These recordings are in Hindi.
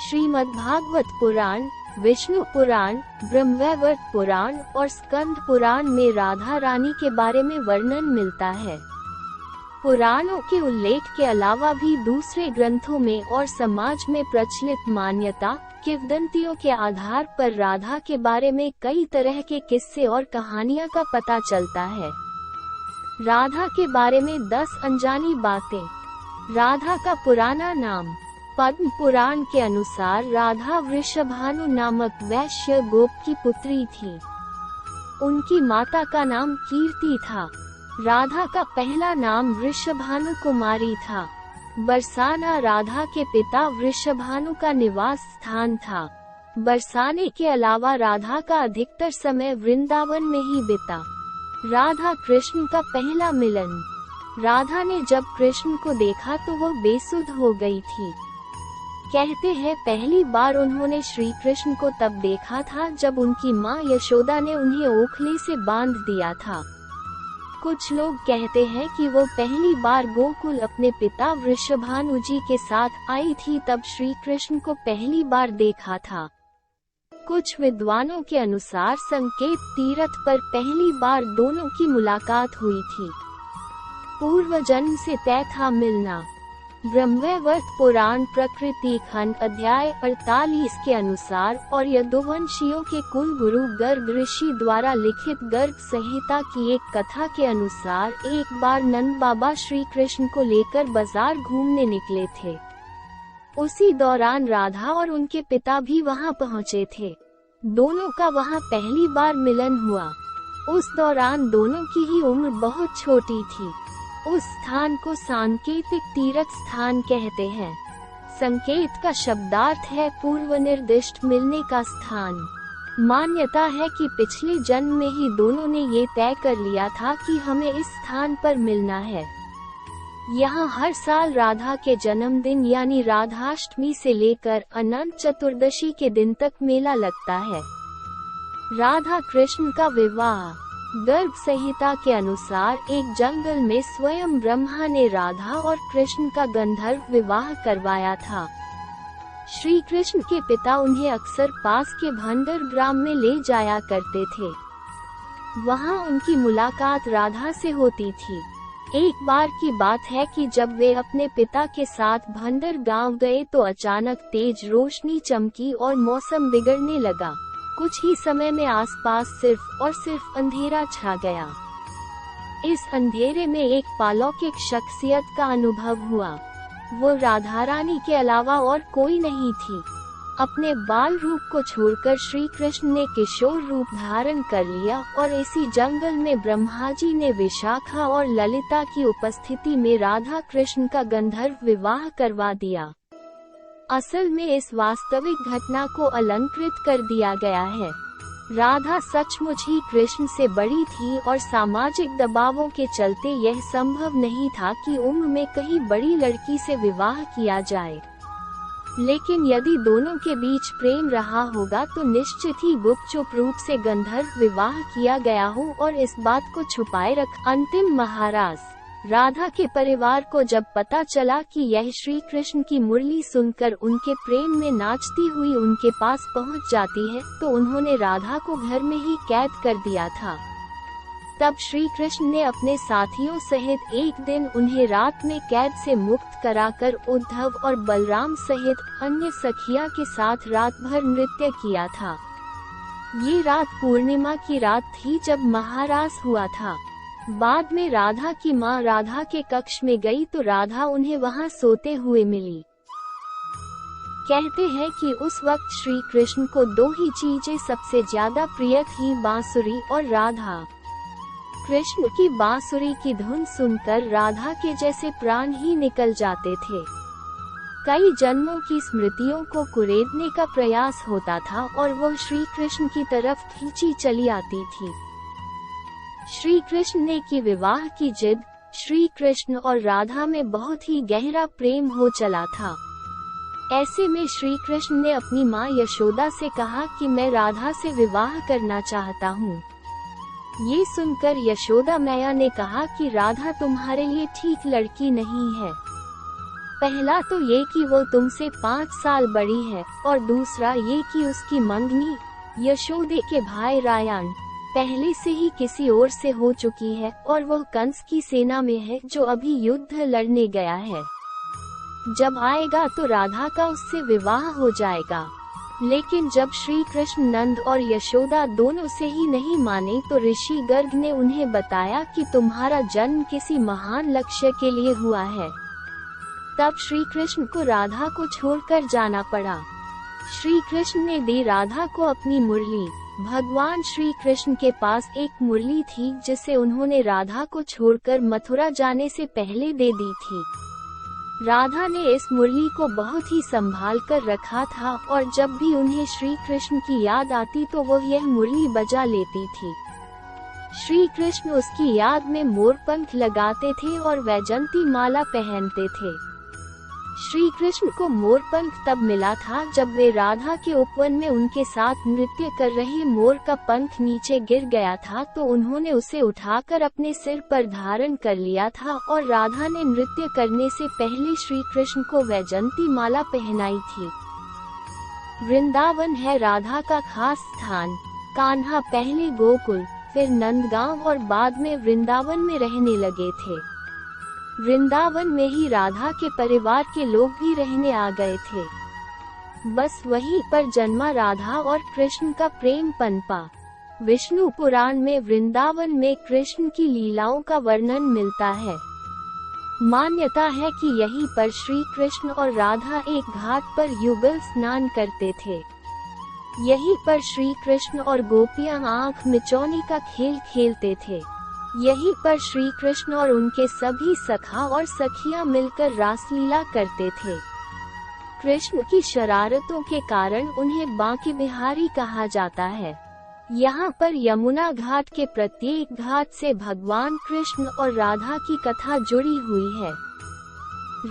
श्रीमद्भागवत पुराण, विष्णु पुराण, ब्रह्मवैवर्त पुराण और स्कंद पुराण में राधा रानी के बारे में वर्णन मिलता है। पुराणों के उल्लेख के अलावा भी दूसरे ग्रंथों में और समाज में प्रचलित मान्यता, किंवदंतियों के आधार पर राधा के बारे में कई तरह के किस्से और कहानियां का पता चलता है। राधा के बारे में 10 अनजानी बातें। राधा का पुराना नाम। पद्म पुराण के अनुसार राधा वृषभानु नामक वैश्य गोप की पुत्री थी। उनकी माता का नाम कीर्ति था। राधा का पहला नाम वृषभानु कुमारी था। बरसाना राधा के पिता वृषभानु का निवास स्थान था। बरसाने के अलावा राधा का अधिकतर समय वृंदावन में ही बीता। राधा कृष्ण का पहला मिलन। राधा ने जब कृष्ण को देखा तो वह बेसुध हो गई थी। कहते हैं पहली बार उन्होंने श्री कृष्ण को तब देखा था जब उनकी माँ यशोदा ने उन्हें ओखली से बांध दिया था। कुछ लोग कहते हैं कि वो पहली बार गोकुल अपने पिता वृषभानु जी के साथ आई थी, तब श्री कृष्ण को पहली बार देखा था। कुछ विद्वानों के अनुसार संकेत तीर्थ पर पहली बार दोनों की मुलाकात हुई थी। पूर्व जन्म से तय था मिलना। ब्रह्मवैवर्त पुराण प्रकृति खंड अध्याय 48 के अनुसार और यदुवंशियों के कुल गुरु गर्ग ऋषि द्वारा लिखित गर्ग संहिता की एक कथा के अनुसार एक बार नंद बाबा श्री कृष्ण को लेकर बाजार घूमने निकले थे। उसी दौरान राधा और उनके पिता भी वहां पहुंचे थे। दोनों का वहां पहली बार मिलन हुआ। उस दौरान दोनों की ही उम्र बहुत छोटी थी। उस स्थान को सांकेतिक तीर्थ स्थान कहते हैं। संकेत का शब्दार्थ है पूर्व निर्दिष्ट मिलने का स्थान। मान्यता है कि पिछले जन्म में ही दोनों ने ये तय कर लिया था कि हमें इस स्थान पर मिलना है। यहाँ हर साल राधा के जन्मदिन यानी राधाष्टमी से लेकर अनंत चतुर्दशी के दिन तक मेला लगता है। राधा कृष्ण का विवाह। गर्ग संहिता के अनुसार एक जंगल में स्वयं ब्रह्मा ने राधा और कृष्ण का गंधर्व विवाह करवाया था। श्री कृष्ण के पिता उन्हें अक्सर पास के भंडर ग्राम में ले जाया करते थे। वहां उनकी मुलाकात राधा से होती थी। एक बार की बात है कि जब वे अपने पिता के साथ भंडर गांव गए तो अचानक तेज रोशनी चमकी और मौसम बिगड़ने लगा। कुछ ही समय में आसपास सिर्फ और सिर्फ अंधेरा छा गया। इस अंधेरे में एक अलौकिक शख्सियत का अनुभव हुआ। वो राधा रानी के अलावा और कोई नहीं थी। अपने बाल रूप को छोड़कर श्री कृष्ण ने किशोर रूप धारण कर लिया और इसी जंगल में ब्रह्मा जी ने विशाखा और ललिता की उपस्थिति में राधा कृष्ण का गंधर्व विवाह करवा दिया। असल में इस वास्तविक घटना को अलंकृत कर दिया गया है। राधा सचमुच ही कृष्ण से बड़ी थी और सामाजिक दबावों के चलते यह संभव नहीं था कि उम्र में कहीं बड़ी लड़की से विवाह किया जाए। लेकिन यदि दोनों के बीच प्रेम रहा होगा तो निश्चित ही गुपचुप रूप से गंधर्व विवाह किया गया हो और इस बात को छुपाए रख। अंतिम महाराज। राधा के परिवार को जब पता चला कि यह श्री कृष्ण की मुरली सुनकर उनके प्रेम में नाचती हुई उनके पास पहुंच जाती है तो उन्होंने राधा को घर में ही कैद कर दिया था। तब श्री कृष्ण ने अपने साथियों सहित एक दिन उन्हें रात में कैद से मुक्त कराकर उद्धव और बलराम सहित अन्य सखिया के साथ रात भर नृत्य किया था। ये रात पूर्णिमा की रात थी जब महारास हुआ था। बाद में राधा की माँ राधा के कक्ष में गई तो राधा उन्हें वहां सोते हुए मिली। कहते हैं कि उस वक्त श्री कृष्ण को 2 ही चीजें सबसे ज्यादा प्रिय थी, बांसुरी और राधा। कृष्ण की बांसुरी की धुन सुनकर राधा के जैसे प्राण ही निकल जाते थे। कई जन्मों की स्मृतियों को कुरेदने का प्रयास होता था और वह श्री कृष्ण की तरफ खींची चली आती थी। श्री कृष्ण ने की विवाह की जिद। श्री कृष्ण और राधा में बहुत ही गहरा प्रेम हो चला था। ऐसे में श्री कृष्ण ने अपनी माँ यशोदा से कहा कि मैं राधा से विवाह करना चाहता हूँ। ये सुनकर यशोदा मैया ने कहा कि राधा तुम्हारे लिए ठीक लड़की नहीं है। पहला तो ये कि वो तुमसे 5 साल बड़ी है, और दूसरा ये कि उसकी मंगनी यशोदे के भाई रायन पहले से ही किसी और से हो चुकी है, और वह कंस की सेना में है जो अभी युद्ध लड़ने गया है। जब आएगा तो राधा का उससे विवाह हो जाएगा। लेकिन जब श्री कृष्ण नंद और यशोदा दोनों से ही नहीं माने तो ऋषि गर्ग ने उन्हें बताया कि तुम्हारा जन्म किसी महान लक्ष्य के लिए हुआ है। तब श्री कृष्ण को राधा को छोड़कर जाना पड़ा। श्री कृष्ण ने दी राधा को अपनी मुरली। भगवान श्री कृष्ण के पास एक मुरली थी जिसे उन्होंने राधा को छोड़कर मथुरा जाने से पहले दे दी थी। राधा ने इस मुरली को बहुत ही संभाल कर रखा था, और जब भी उन्हें श्री कृष्ण की याद आती तो वह यह मुरली बजा लेती थी। श्री कृष्ण उसकी याद में मोरपंख लगाते थे और वैजंती माला पहनते थे। श्री कृष्ण को मोरपंख तब मिला था जब वे राधा के उपवन में उनके साथ नृत्य कर रहे मोर का पंख नीचे गिर गया था, तो उन्होंने उसे उठाकर अपने सिर पर धारण कर लिया था, और राधा ने नृत्य करने से पहले श्री कृष्ण को वैजंती माला पहनाई थी। वृंदावन है राधा का खास स्थान। कान्हा पहले गोकुल, फिर नंदगांव और बाद में वृंदावन में रहने लगे थे। वृंदावन में ही राधा के परिवार के लोग भी रहने आ गए थे। बस वहीं पर जन्मा राधा और कृष्ण का प्रेम पनपा। विष्णु पुराण में वृंदावन में कृष्ण की लीलाओं का वर्णन मिलता है। मान्यता है कि यहीं पर श्री कृष्ण और राधा एक घाट पर युगल स्नान करते थे। यहीं पर श्री कृष्ण और गोपियां आंख मिचौनी का खेल खेलते थे। यहीं पर श्री कृष्ण और उनके सभी सखा और सखियां मिलकर रासलीला करते थे। कृष्ण की शरारतों के कारण उन्हें बांके बिहारी कहा जाता है। यहाँ पर यमुना घाट के प्रत्येक घाट से भगवान कृष्ण और राधा की कथा जुड़ी हुई है।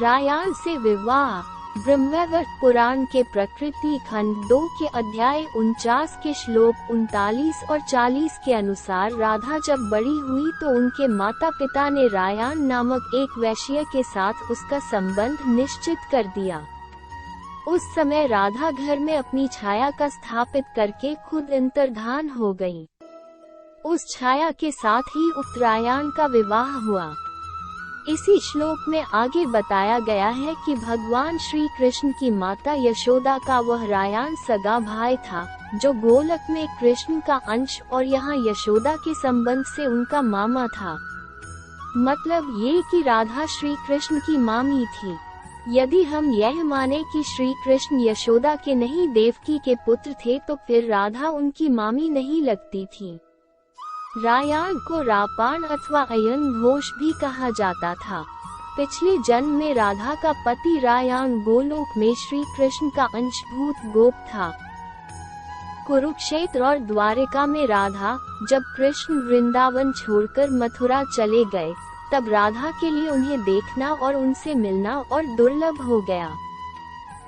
रायान से विवाह। ब्रह्मवैवर्त पुराण के प्रकृति खंड 2 के अध्याय 49 के श्लोक 39 और 40 के अनुसार राधा जब बड़ी हुई तो उनके माता पिता ने रायान नामक एक वैश्य के साथ उसका संबंध निश्चित कर दिया। उस समय राधा घर में अपनी छाया का स्थापित करके खुद अंतर्धान हो गई। उस छाया के साथ ही उत्तरायण का विवाह हुआ। इसी श्लोक में आगे बताया गया है कि भगवान श्री कृष्ण की माता यशोदा का वह रायान सगा भाई था, जो गोलक में कृष्ण का अंश और यहाँ यशोदा के संबंध से उनका मामा था। मतलब ये कि राधा श्री कृष्ण की मामी थी। यदि हम यह माने कि श्री कृष्ण यशोदा के नहीं देवकी के पुत्र थे तो फिर राधा उनकी मामी नहीं लगती थी। रायान को रापान अथवा अयन घोष भी कहा जाता था। पिछले जन्म में राधा का पति रायान गोलोक में श्री कृष्ण का अंशभूत गोप था। कुरुक्षेत्र और द्वारिका में राधा जब कृष्ण वृंदावन छोड़कर मथुरा चले गए, तब राधा के लिए उन्हें देखना और उनसे मिलना और दुर्लभ हो गया।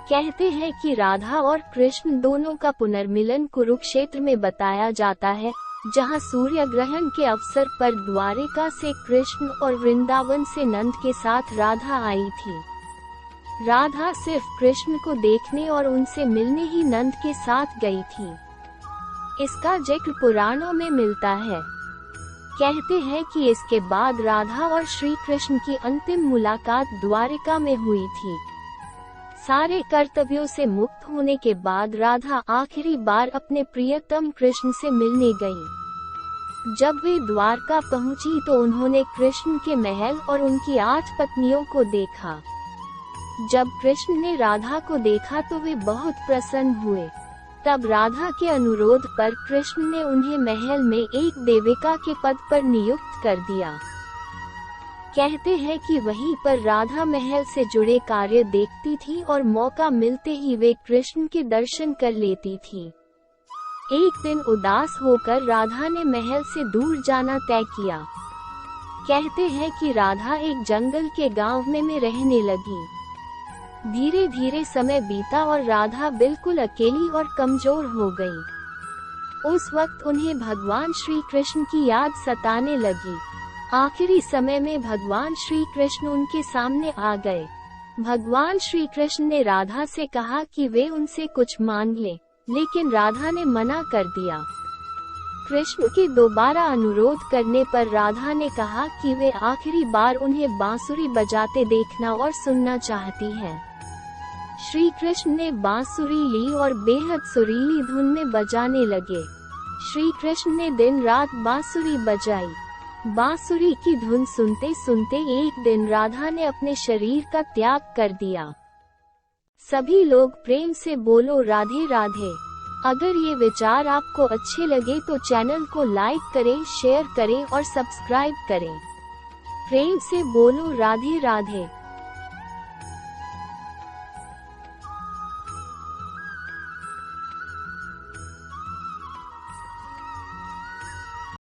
कहते हैं कि राधा और कृष्ण दोनों का पुनर्मिलन कुरुक्षेत्र में बताया जाता है, जहां सूर्य ग्रहण के अवसर पर द्वारिका से कृष्ण और वृंदावन से नंद के साथ राधा आई थी। राधा सिर्फ कृष्ण को देखने और उनसे मिलने ही नंद के साथ गई थी। इसका जिक्र पुराणों में मिलता है। कहते हैं कि इसके बाद राधा और श्री कृष्ण की अंतिम मुलाकात द्वारिका में हुई थी। सारे कर्तव्यों से मुक्त होने के बाद राधा आखिरी बार अपने प्रियतम कृष्ण से मिलने गई। जब वे द्वारका पहुंची तो उन्होंने कृष्ण के महल और उनकी 8 पत्नियों को देखा। जब कृष्ण ने राधा को देखा तो वे बहुत प्रसन्न हुए। तब राधा के अनुरोध पर कृष्ण ने उन्हें महल में एक देविका के पद पर नियुक्त कर दिया। कहते हैं कि वहीं पर राधा महल से जुड़े कार्य देखती थी और मौका मिलते ही वे कृष्ण के दर्शन कर लेती थी। एक दिन उदास होकर राधा ने महल से दूर जाना तय किया। कहते हैं कि राधा एक जंगल के गांव में रहने लगी। धीरे धीरे समय बीता और राधा बिल्कुल अकेली और कमजोर हो गई। उस वक्त उन्हें भगवान श्री कृष्ण की याद सताने लगी। आखिरी समय में भगवान श्री कृष्ण उनके सामने आ गए। भगवान श्री कृष्ण ने राधा से कहा कि वे उनसे कुछ मांग लें, लेकिन राधा ने मना कर दिया। कृष्ण के दोबारा अनुरोध करने पर राधा ने कहा कि वे आखिरी बार उन्हें बांसुरी बजाते देखना और सुनना चाहती हैं। श्री कृष्ण ने बांसुरी ली और बेहद सुरीली धुन में बजाने लगे। श्री कृष्ण ने दिन रात बांसुरी बजाई। बांसुरी की धुन सुनते सुनते एक दिन राधा ने अपने शरीर का त्याग कर दिया। सभी लोग प्रेम से बोलो राधे राधे। अगर ये विचार आपको अच्छे लगे तो चैनल को लाइक करें, शेयर करें और सब्सक्राइब करें। प्रेम से बोलो राधे राधे।